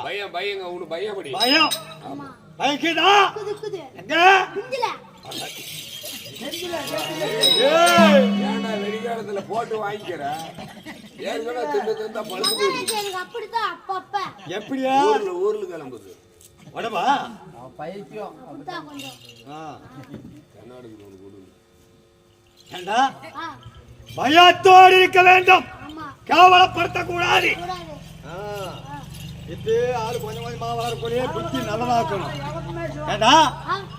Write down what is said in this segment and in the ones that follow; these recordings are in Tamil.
பயம் பயங்க உனக்கு பயப்படி பயம் பயக்குதா எங்க ஏன்டா வெடிகாலத்துல போட்டு வாங்கிக்கிற ஏற்கனவே திண்டு திண்டா பழுத்து அப்படிதான் அப்பப்ப எப்படியா ஊர்ல கிளம்புது உடம்பா பைத்தியம் ஏண்டா பயத்தோடு இருக்க வேண்டும் கேவலப்படுத்த கூடாது இப்ப ஆளு கொஞ்சம் கொஞ்சமா வளரக்கூடிய புத்தி நல்லதாக்கணும் ஏண்டா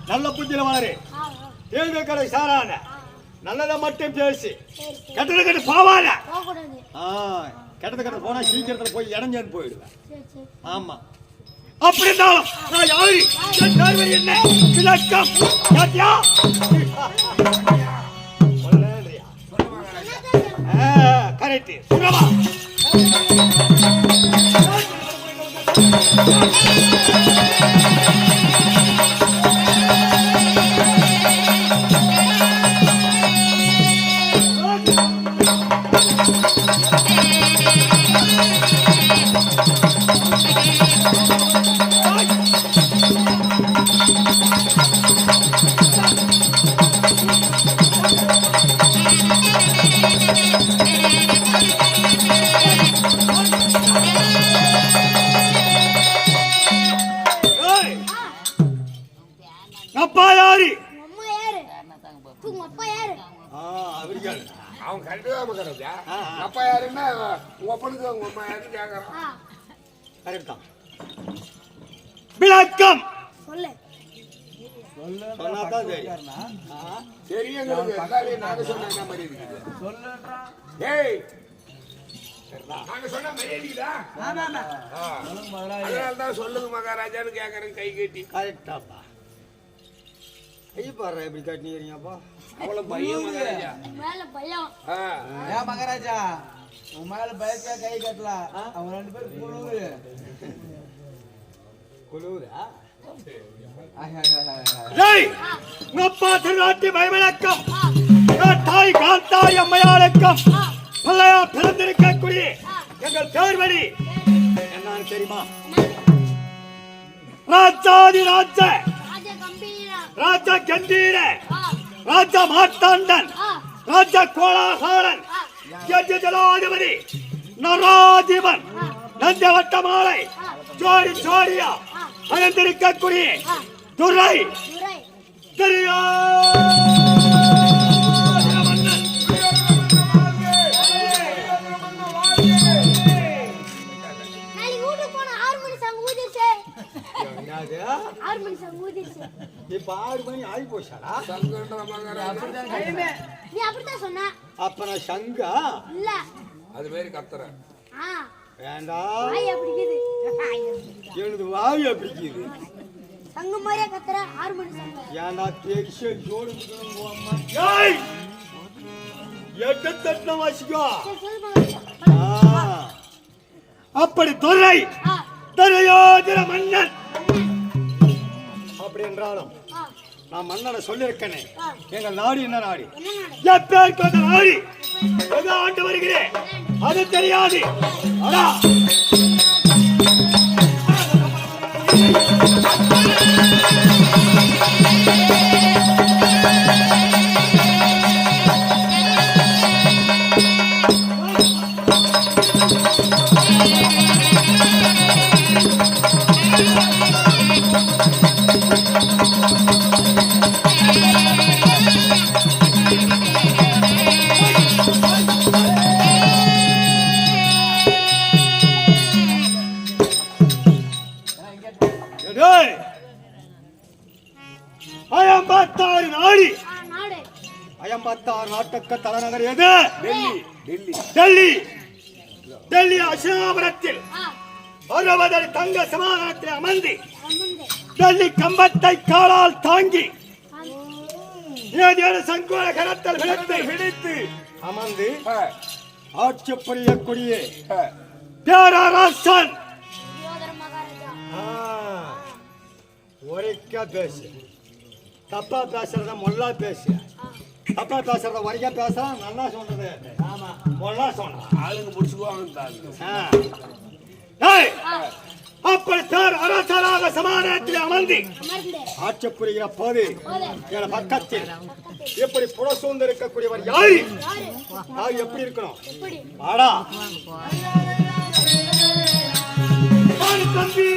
நல்ல புத்தியில வளரு தேர்ந்த கடை சாரான நல்லதை மட்டும் பேசி கெட்டது கெட்டு போவாத கெட்டது கெட்ட போனா சீக்கிரத்துல போய் இறஞ்சு போயிடுவேன் ஆமா அப்படி இருந்தாலும் நான் யாரு என்ன விளக்கம் கேட்டியா கரெக்ட் சுரமா அவன் கரெக்டா அப்பா யாருன்னா ஒப்பனுக்கு அவங்க அம்மா யாருன்னு கேக்குறான் விளக்கம் சொல்லுங்க மகாராஜான்னு கேக்குறேன் கை கட்டி கரெக்டாப்பா கை பாடுற எப்படி கட்டினீங்கப்பா அவ்வளவு பயம் மகாராஜா மகாராஜா உன் மேல பயத்தா கை கட்டலாம் அவங்க ரெண்டு பேரும் குழுவுரா அப்பா திருநாட்டி பயமிழக்கம் தாய் காந்தாய் அம்மையாருக்கும் பிள்ளையா பிறந்திருக்கக்கூடிய எங்கள் தேர்வழி என்னன்னு தெரியுமா ராஜாதி ராஜ ராஜா கம்பீர ராஜா மார்த்தாண்டன் ராஜா கோலாகாரன் ஜலாதிபதி நராதிபன் நஞ்சவட்டமாலை ஜோடி ஜோடியா அணிந்திருக்கக்கூடிய துரை தெரியா இப்ப 6 மணி ஆகி போச்சாடா நீ அப்படிதான் சொன்ன அப்ப நான் சங்கா இல்ல அது பேரு கத்துறேன் வேண்டாம் எனது வாய் அப்படிக்குது சங்கு மாதிரியா கத்துற 6 மணி சங்கு ஏண்டா தேய்ச்சி ஜோடு எட்ட வாசிக்கோ அப்படி துறை தரையோதிர மன்னன் அப்படி என்றாலும் நான் மன்னனை சொல்லியிருக்கேனே எங்கள் நாடு என்ன நாடு எப்பேருக்கு அந்த நாடு எது ஆண்டு வருகிறேன் அது தெரியாது மகத்தார் நாட்டுக்கு தலைநகர் எது? டெல்லி டெல்லி டெல்லி. டெல்லி அசனாபுரத்தில் ஆ 60 அடி தங்க சமாதானத்தில் அமர்ந்து அம்மந்தே டெல்லி கம்பத்தை காலால் தாங்கி ஆ ஏதேனும் சங்கோல கரத்தில் பிடித்து அமர்ந்து ஆட்சி புரியக்கூடிய பேரரசன். யோதர மகாராஜா ஒரேக்கா பேசு. தப்பா பேசுறத மொல்லா பேசு. தப்பா பேசுறத ஒரேக்கா பேசுறான். நல்லா சொன்னது ஆமா மொல்லா சொன்ன ஆளுங்க முடிச்சுக்குவாங்க. அப்படி பேர் அரசராக சமாதானத்தில் அமர்ந்து அமர்ந்தே ஆட்சி புரிகிற போது போதே என் பக்கத்தில் எப்படி புறசூழ்ந்து இருக்கக்கூடியவர் யாரு? யாரு யாரு எப்படி இருக்கணும்? எப்படி ஆடா தம்பி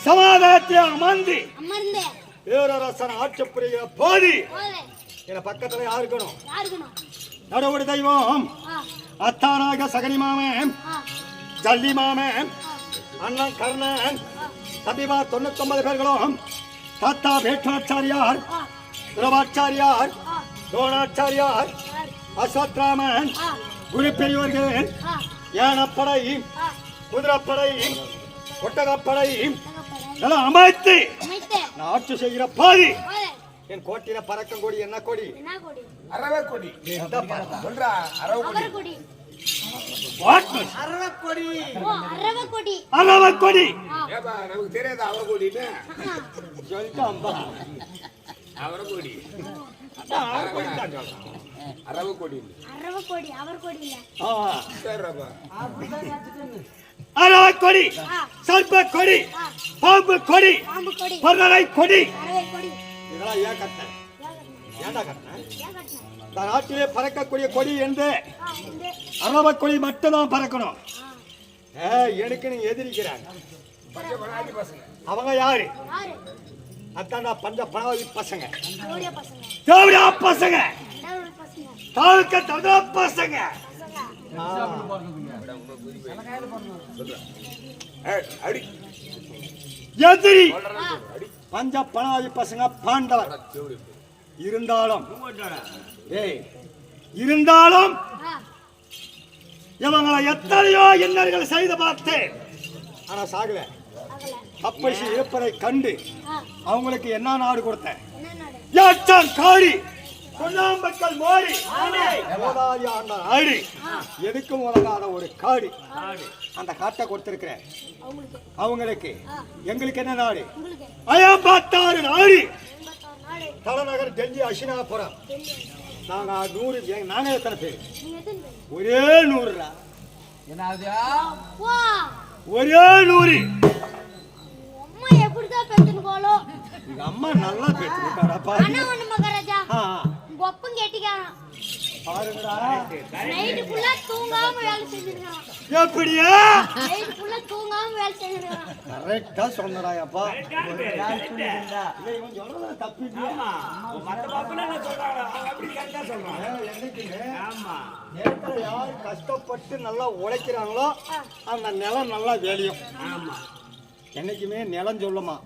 சமாதானத்தில் அமர்ந்து அமர்ந்தே பேரரசன் ஆட்சி புரிகிற போது போதே என் பக்கத்துல யாரு இருக்கணும்? யாருக்கணும் நடுவுடி தெய்வம் ஆ அத்தானாக சகனி மாமன் ஆ ஜல்லி மாமன் அண்ணன் கர்ணன் தம்பிமா 99 பேர்களும் தாத்தா வேட்டாச்சாரியார் ஆ துரவாச்சாரியார் ஆ துரோணாச்சாரியார் யார் அஸ்வத்ராமன் ஆ குரு பெரியவர்கள் ஆ யானப்படை ஆ குதிரைப்படை ஒட்டகப்படை தகப்படை எல்லாம் அமைத்து அமைத்தே நான் ஆட்சி செய்கிற பாதி போதே என் கோட்டில பறக்கும் கொடி என்ன கொடி? என்ன கொடி அரவை கொடி சொல்றா. அரவை கொடி அவர கொடி அரவக்கொடி ஓ அரவ கொடி அரவ கொடி. ஆ ஏப்பா நமக்கு தெரியாது அவரை கொடின்னு. சொல்லிட்டாம்பா. அவரை கொடி அதான் அரவ கொடி தான் சொல்றான். அரவை கொடி அரவ கொடி அவர் கொடி இல்ல ஆ. சரிப்பா. அரவ கொடி ஆ சர்ப்ப கொடி ஆ பாம்பு கொடி பாம்பு கொடி பறவை கொடி அரவை கொடி இதெல்லாம் ஏன் கட்டினேன்? ஏன்டா கட்டினேன்? ஏன் கட்டணும் இந்த நாட்டிலே பறக்கக்கூடிய கொடி என்று ஆ இந்த அரவ கொடி மட்டும்தான் பறக்கணும். ஆ எனக்கு நீங்க எதிரிக்கிறாங்க. பஞ்சபராதி பசங்க. அவங்க யாரு? யாரு அத்தாண்டா பஞ்ச பணவாதி பசங்க, ஓடிய பசங்க தேவடியா பசங்க, டவுன் பசங்க தாழ்க்க தகுந்த பசங்க. அடி எதிரி ஆ பஞ்ச பணவாதி பசங்க பாண்டவர் இருந்தாலும் இருந்தாலும் ஆ இவங்களை எத்தனையோ இன்னல்கள் செய்து பார்த்தேன். ஆனா சாகல. அகல அப்பசி இருப்பதை கண்டு ஆ அவங்களுக்கு என்ன நாடு கொடுத்தேன்? என்ன நாடு யாச்சான் காரி சுண்ணாம்பக்கல் மோடி மோதாதி ஆண்ட நாடு எதுக்கும் உலகாத ஒரு காடு. அந்த காட்டை கொடுத்திருக்கிறேன் அவங்களுக்கு அவங்களுக்கு. எங்களுக்கு என்ன நாடு? உங்களுக்கு அயம்பாத்தாறு நாடு 86 நாடு தலைநகர் டெல்லி அசினாபுரம். டெல்லி நாங்க 100 நாங்க எத்தனை பேர்? நீங்க எத்தனை பேர் ஒரே 100. என்னது வா ஒரே 100. அம்மா எப்படிதான் பெத்துன்னு போலோ எங்க அம்மா நல்லா பேசுறாடா பாரு. அண்ணா ஒண்ணு மகாராஜா ஆ, உங்க ஒப்பம் கேட்டிக்காராம் பாருங்கடா. நைட்டு ஃபுல்லா தூங்காம வேலை செஞ்சிருக்கான் எப்படியா? நைட்டு ஃபுல்லா தூங்காம வேலை செஞ்சிருக்கான் கரெக்டா சொன்னடா அப்பா. இவன் சொல்றது தப்பு இல்லையா? நேத்துல யார் கஷ்டப்பட்டு நல்லா உழைக்கிறாங்களோ அந்த நிலம் நல்லா வேலையும். என்னைக்குமே நிலம் சொல்லுமா,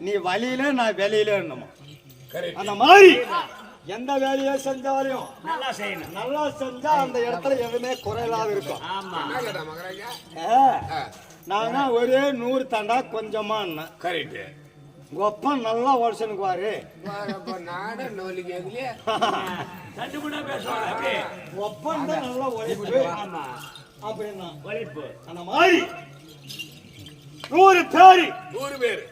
நீ வழியில நான் வெளியில என்னமா. அந்த மாதிரி எந்த வேலையை செஞ்சாலும் நல்லா செய்யணும். நல்லா செஞ்சா அந்த இடத்துல எதுவுமே குறையில்லாத இருக்கும். என்ன கேட்டா மகராஜா? நாங்க ஒரே 100 தாண்டா கொஞ்சமா. கரெக்ட். உங்க அப்பா நல்லா உடச்சனுக்கு வாரு. நானே நோலி கேட்கலையே. சண்டு கூட பேசுவாங்க அப்படியே. உங்க அப்பா தான் நல்லா உழைப்பு. ஆமா அப்படின்னா வலிப்பு அந்த மாதிரி 100 பேரு 100 பேர்